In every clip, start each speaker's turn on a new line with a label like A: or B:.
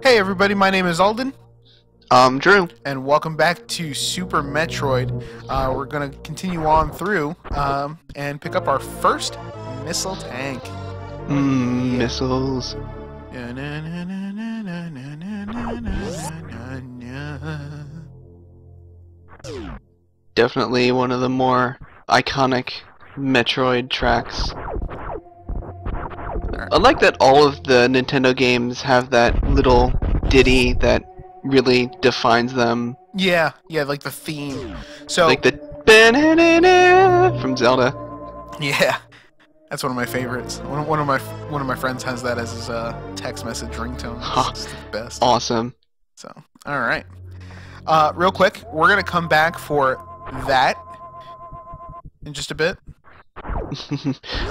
A: Hey everybody, my name is Alden.
B: Drew.
A: And welcome back to Super Metroid. We're going to continue on through and pick up our first missile tank.
B: Missiles. Definitely one of the more iconic Metroid tracks. I like that all of the Nintendo games have that little ditty that really defines them.
A: Yeah, like the theme. So
B: like the from Zelda.
A: Yeah, that's one of my favorites. One of my friends has that as his text message ringtone. It's the best.
B: Awesome.
A: So, all right. Real quick, we're gonna come back for that in just a bit.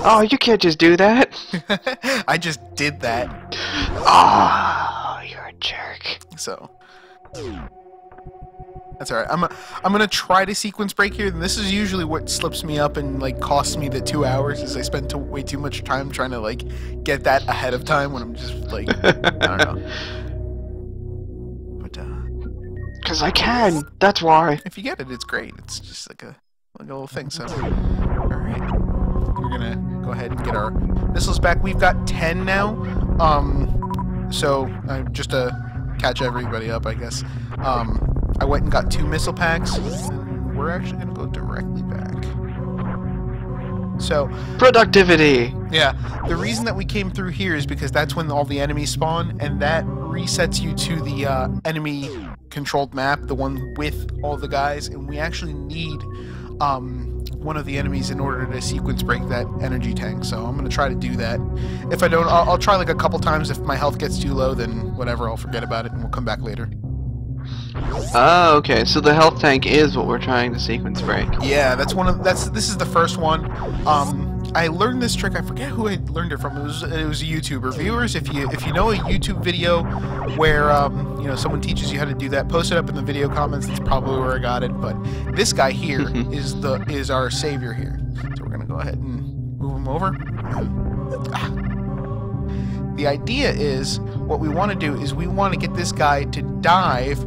B: Oh, you can't just do that.
A: I just did that.
B: Oh, you're a jerk.
A: So that's alright. I'm gonna try to sequence break here, and this is usually what slips me up and like costs me the 2 hours, is I spend way too much time trying to like get that ahead of time when I'm just like I don't know. But
B: because I can. That's why.
A: If you get it, it's great. It's just like a little thing. So alright. We're gonna go ahead and get our missiles back. We've got 10 now. So just to catch everybody up, I guess. I went and got 2 missile packs, and we're actually gonna go directly back. So
B: productivity.
A: Yeah, the reason that we came through here is because that's when all the enemies spawn, and that resets you to the enemy controlled map, the one with all the guys, and we actually need one of the enemies in order to sequence break that energy tank. So I'm gonna try to do that. If I don't, I'll try like a couple times. If my health gets too low, then whatever, I'll forget about it and we'll come back later.
B: Oh, okay. So the health tank is what we're trying to sequence break.
A: Yeah, this is the first one. I learned this trick. I forget who I learned it from. It was a YouTuber. Viewers, if you know a YouTube video where you know, someone teaches you how to do that, post it up in the video comments. That's probably where I got it. But this guy here is our savior here. So we're gonna go ahead and move him over. The idea is, what we want to do is we want to get this guy to dive,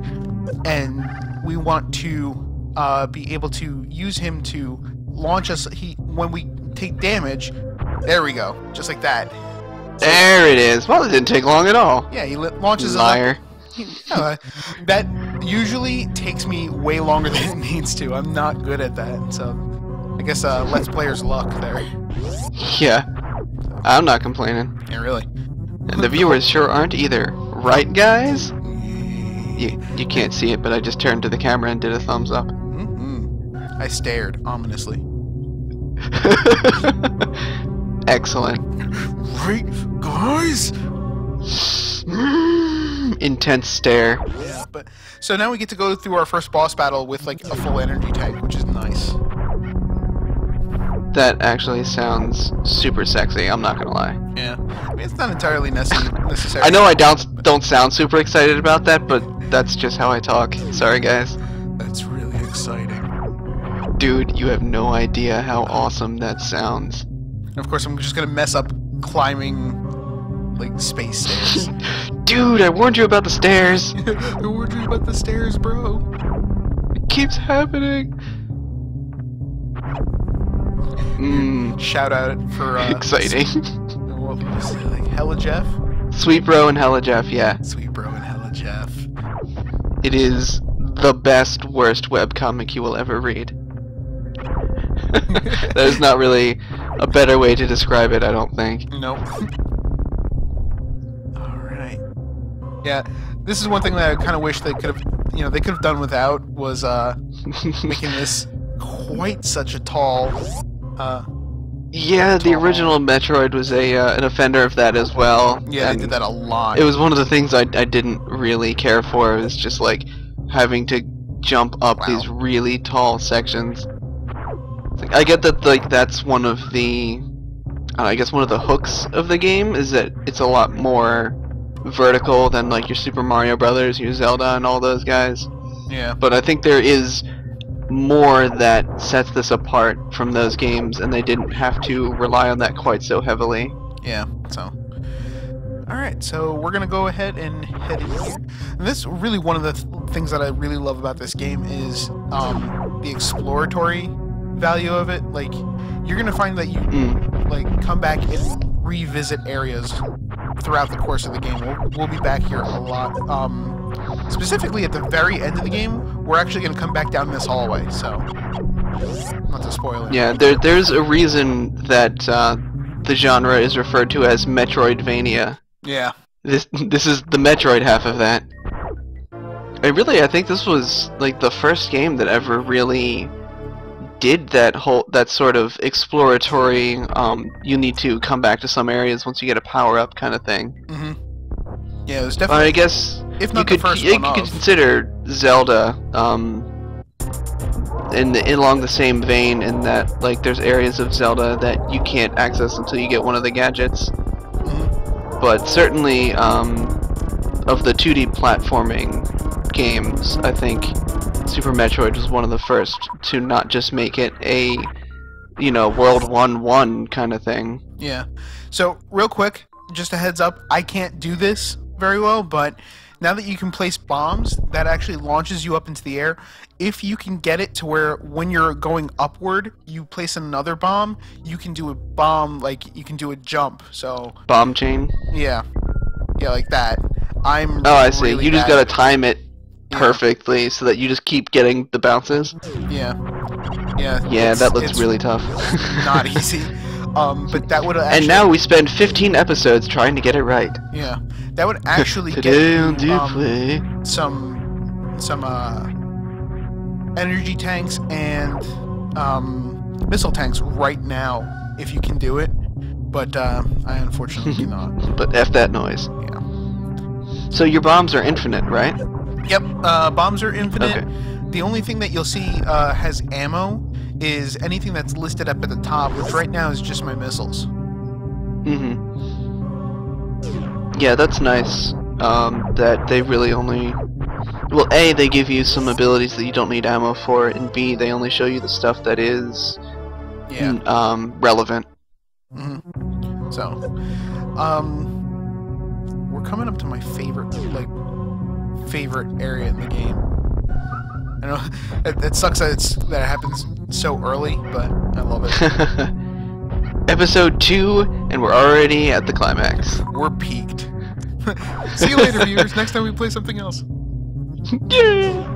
A: and we want to be able to use him to launch us. When we take damage, there we go, just like that.
B: There it is. Well, it didn't take long at all.
A: Yeah, he launches
B: Liar.
A: That usually takes me way longer than it needs to. I'm not good at that, so I guess Let's Player's luck there.
B: Yeah, I'm not complaining.
A: Yeah, really.
B: And the viewers sure aren't either. Right, guys? You can't see it, but I just turned to the camera and did a thumbs up.
A: I stared ominously.
B: Excellent.
A: Right, guys?
B: Intense stare.
A: Yeah, but so now we get to go through our first boss battle with like a full energy tank, which is nice.
B: That actually sounds super sexy, I'm not gonna lie.
A: Yeah, I mean, it's not entirely necessary.
B: I know I don't sound super excited about that, but that's just how I talk. Sorry, guys.
A: That's really exciting.
B: Dude, you have no idea how awesome that sounds.
A: And of course, I'm just gonna mess up climbing, like, space stairs.
B: Dude, I warned you about the stairs.
A: I warned you about the stairs, bro.
B: It keeps happening.
A: Shout out for
B: exciting.
A: What was it, like Hella Jeff?
B: Sweet Bro and Hella Jeff, yeah.
A: Sweet Bro and Hella Jeff.
B: It is the best, worst webcomic you will ever read. There's not really a better way to describe it, I don't think.
A: Nope. Alright. Yeah, this is one thing that I kind of wish they could have done without, was making this quite such a tall
B: yeah, the original Metroid was an offender of that as well.
A: Yeah, they did that a lot.
B: It was one of the things I didn't really care for. It was just like having to jump up these really tall sections. Like, I get that, like, that's one of the I guess one of the hooks of the game is that it's a lot more vertical than like your Super Mario Brothers, your Zelda, and all those guys.
A: Yeah.
B: But I think there is more that sets this apart from those games, and they didn't have to rely on that quite so heavily.
A: Yeah, so All right, so we're gonna go ahead and head in here. And this really one of the things that I really love about this game is the exploratory value of it. Like, you're gonna find that you like come back and revisit areas throughout the course of the game. We'll be back here a lot. Specifically at the very end of the game, we're actually gonna come back down this hallway. So, not to spoil it.
B: Yeah, there's a reason that the genre is referred to as Metroidvania.
A: Yeah.
B: This is the Metroid half of that. I think this was like the first game that ever really did that sort of exploratory you need to come back to some areas once you get a power up kind of thing.
A: Yeah, it was definitely.
B: I guess
A: if not the first one
B: you could consider Zelda along the same vein in that like there's areas of Zelda that you can't access until you get one of the gadgets. But certainly of the 2D platforming games, I think Super Metroid was one of the first to not just make it a, World 1-1 kind of thing.
A: Yeah. So, real quick, just a heads up, I can't do this very well, but now that you can place bombs, that actually launches you up into the air. If you can get it to where when you're going upward, you place another bomb, you can do a bomb, like, you can do a jump, so...
B: Bomb chain?
A: Yeah. Yeah, like that. I'm
B: Oh, I see.
A: really
B: You just
A: bad.
B: gotta time it perfectly so that you just keep getting the bounces.
A: Yeah. Yeah.
B: Yeah, that looks really tough.
A: Not easy. But that would actually...
B: And now we spend 15 episodes trying to get it right.
A: Yeah. That would actually get
B: Today
A: you,
B: on Play.
A: some energy tanks and missile tanks right now if you can do it, but I unfortunately cannot.
B: But F that noise.
A: Yeah.
B: So your bombs are infinite, right?
A: Yep. Bombs are infinite.
B: Okay.
A: The only thing that you'll see has ammo is anything that's listed up at the top, which right now is just my missiles.
B: Yeah, that's nice. That they really only... Well, A, they give you some abilities that you don't need ammo for, and B, they only show you the stuff that is relevant.
A: So, we're coming up to my favorite area in the game. I know it sucks that it happens so early, but I love it.
B: Episode 2, and we're already at the climax.
A: We're peaked. See you later, viewers. Next time we play something else.
B: Yeah.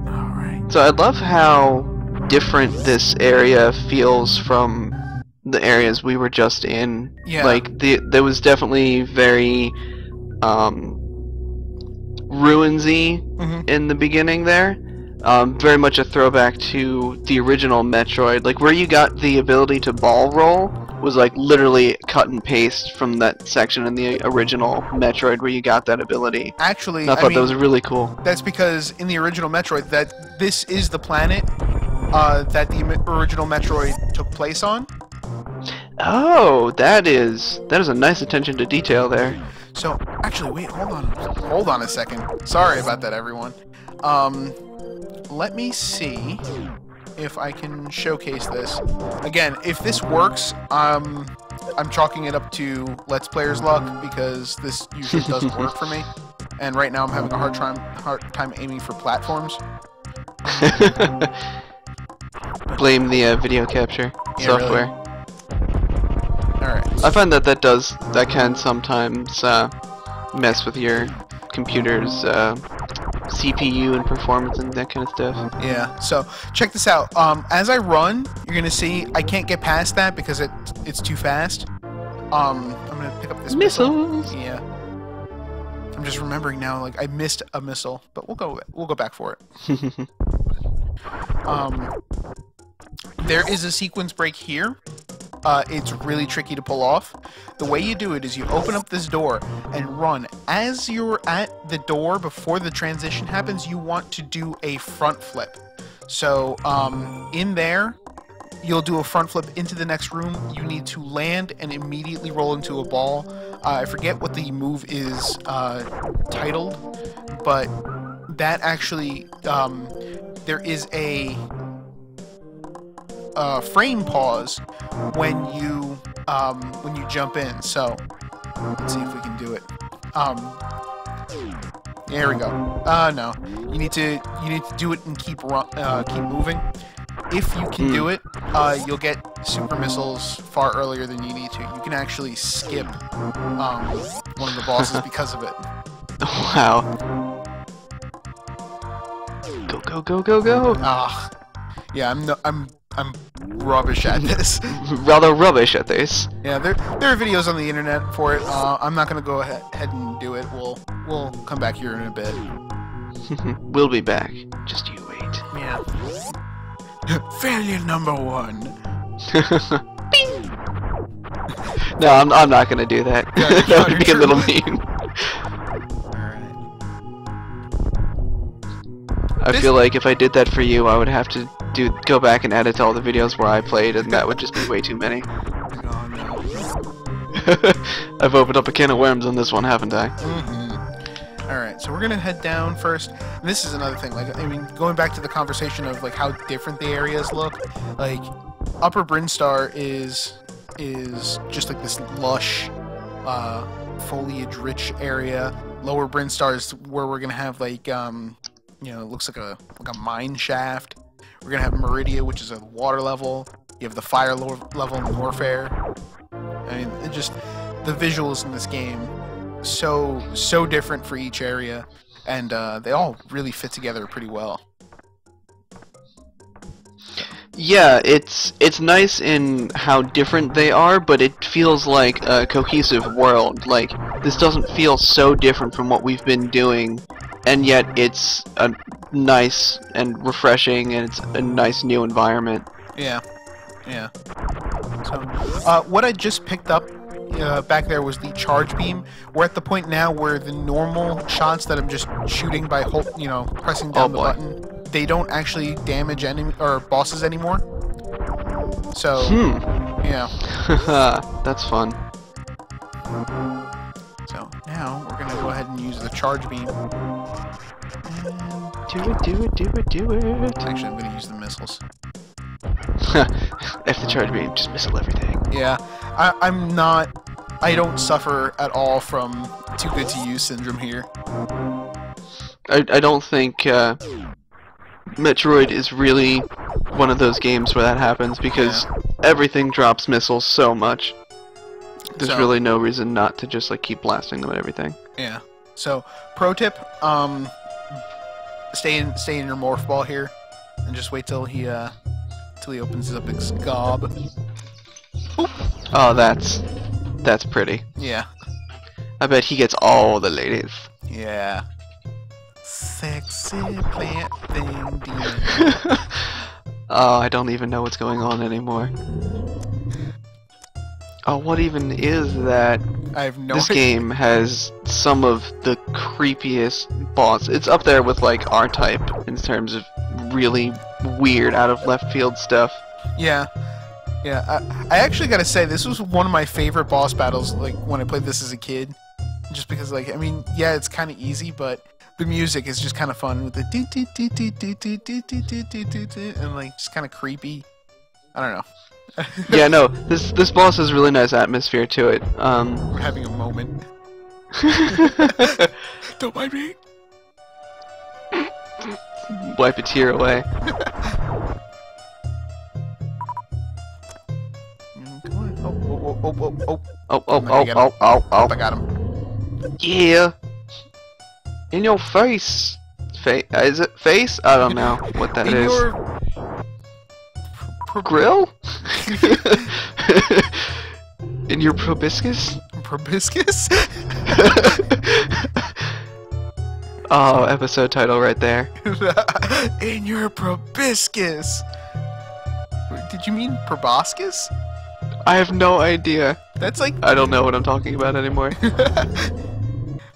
A: Alright.
B: So I love how different this area feels from the areas we were just in.
A: Yeah.
B: Like, there was definitely very ruinsy in the beginning there. Very much a throwback to the original Metroid. Like, where you got the ability to ball roll was like literally cut and paste from that section in the original Metroid where you got that ability.
A: Actually,
B: and I thought that was really cool.
A: That's because in the original Metroid, that this is the planet that the original Metroid took place on.
B: Oh, that is a nice attention to detail there.
A: So, actually, wait, hold on a second. Sorry about that, everyone. Let me see if I can showcase this. Again, if this works, I'm chalking it up to Let's Player's luck, because this usually doesn't work for me. And right now I'm having a hard time aiming for platforms.
B: Blame the video capture software.
A: Really? Alright.
B: I find that can sometimes mess with your computer's CPU and performance and that kind of stuff.
A: Yeah, so check this out. As I run, you're gonna see I can't get past that because it's too fast. I'm gonna pick up this
B: Missiles.
A: missile. Yeah. I'm just remembering now, like I missed a missile, but we'll go back for it. There is a sequence break here. It's really tricky to pull off. The way you do it is you open up this door and run. As you're at the door, before the transition happens, you want to do a front flip. So, in there, you'll do a front flip into the next room. You need to land and immediately roll into a ball. I forget what the move is titled, but that actually, there is a frame pause when you jump in. So Let's see if we can do it. There we go. No. You need to do it and keep moving. If you can do it, you'll get super missiles far earlier than you need to. You can actually skip one of the bosses because of it.
B: Wow. Go, go, go, go, go!
A: Ah, yeah, I'm rubbish at this.
B: Rather rubbish at this.
A: Yeah, there are videos on the internet for it. I'm not gonna go ahead and do it. We'll come back here in a bit.
B: We'll be back. Just you wait.
A: Yeah. Failure number 1.
B: No, I'm not gonna do that. That would be a little mean. I feel like if I did that for you, I would have to go back and edit all the videos where I played, and that would just be way too many.
A: Oh, no.
B: I've opened up a can of worms on this one, haven't I?
A: Mm-hmm. Alright, so we're gonna head down first. And this is another thing, like, I mean, going back to the conversation of, like, how different the areas look, like, Upper Brinstar is just, like, this lush, foliage-rich area. Lower Brinstar is where we're gonna have, like, you know, it looks like a mine shaft. We're gonna have Meridia, which is a water level. You have the fire level in Warfare. I mean, it just the visuals in this game so different for each area, and they all really fit together pretty well.
B: Yeah, it's nice in how different they are, but it feels like a cohesive world. Like, this doesn't feel so different from what we've been doing, and yet it's a nice and refreshing, and it's a nice new environment.
A: Yeah, yeah. So, what I just picked up back there was the charge beam. We're at the point now where the normal shots that I'm just shooting by pressing down the button, they don't actually damage enemy or bosses anymore. So, yeah.
B: That's fun.
A: So now we're gonna go ahead and use the charge beam.
B: Do it.
A: Actually, I'm gonna use the missiles.
B: If the charge beam, just missile everything.
A: Yeah, I don't suffer at all from too good to use syndrome here.
B: I don't think Metroid is really one of those games where that happens, because everything drops missiles so much. There's really no reason not to just like keep blasting them at everything.
A: Yeah. So, pro tip, stay in your morph ball here, and just wait till he opens his up his gob. Oop.
B: Oh, that's pretty.
A: Yeah.
B: I bet he gets all the ladies.
A: Yeah. Sexy plant thing, demon.
B: Oh, I don't even know what's going on anymore. Oh, what even is that?
A: I have no
B: This
A: idea.
B: game has some of the creepiest boss. It's up there with like R-Type in terms of really weird, out of left field stuff.
A: Yeah. Yeah, I actually gotta say, this was one of my favorite boss battles, like, when I played this as a kid. Just because, like, I mean, yeah, it's kind of easy, but the music is just kind of fun with the and, like, just kind of creepy. I don't know.
B: Yeah, no, this boss has really nice atmosphere to it.
A: We're having a moment. Don't mind me.
B: Wipe a tear away.
A: Come on. Oh.
B: Oh.
A: I got him.
B: Yeah. In your face. Is it face? I don't know what that is. Grill? In your proboscis?
A: Proboscis?
B: Oh, episode title right there.
A: In your proboscis. Did you mean proboscis?
B: I have no idea.
A: That's like...
B: I don't know what I'm talking about anymore.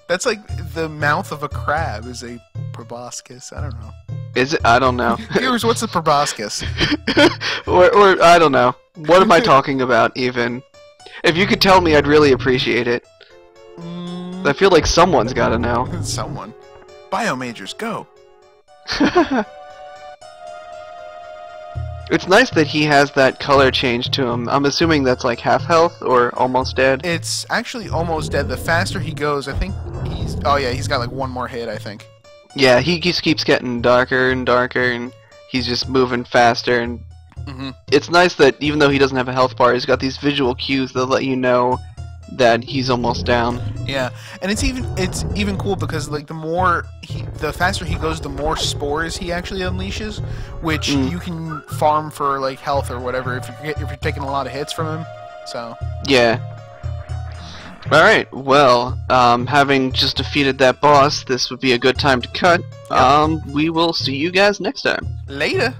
A: That's like the mouth of a crab is a proboscis. I don't know.
B: Is it? I don't know.
A: Viewers, what's a proboscis?
B: or I don't know. What am I talking about even? If you could tell me, I'd really appreciate it. I feel like someone's gotta know.
A: Someone. Bio majors, go.
B: It's nice that he has that color change to him. I'm assuming that's like half health or almost dead.
A: It's actually almost dead. The faster he goes, I think he's... Oh yeah, he's got like one more hit, I think.
B: Yeah, he just keeps getting darker and darker, and he's just moving faster. And it's nice that even though he doesn't have a health bar, he's got these visual cues that let you know that he's almost down.
A: Yeah, and it's even cool because like the faster he goes, the more spores he actually unleashes, which you can farm for like health or whatever if you're taking a lot of hits from him. So
B: yeah. All right. Well, having just defeated that boss, this would be a good time to cut.
A: Yep.
B: We will see you guys next time.
A: Later.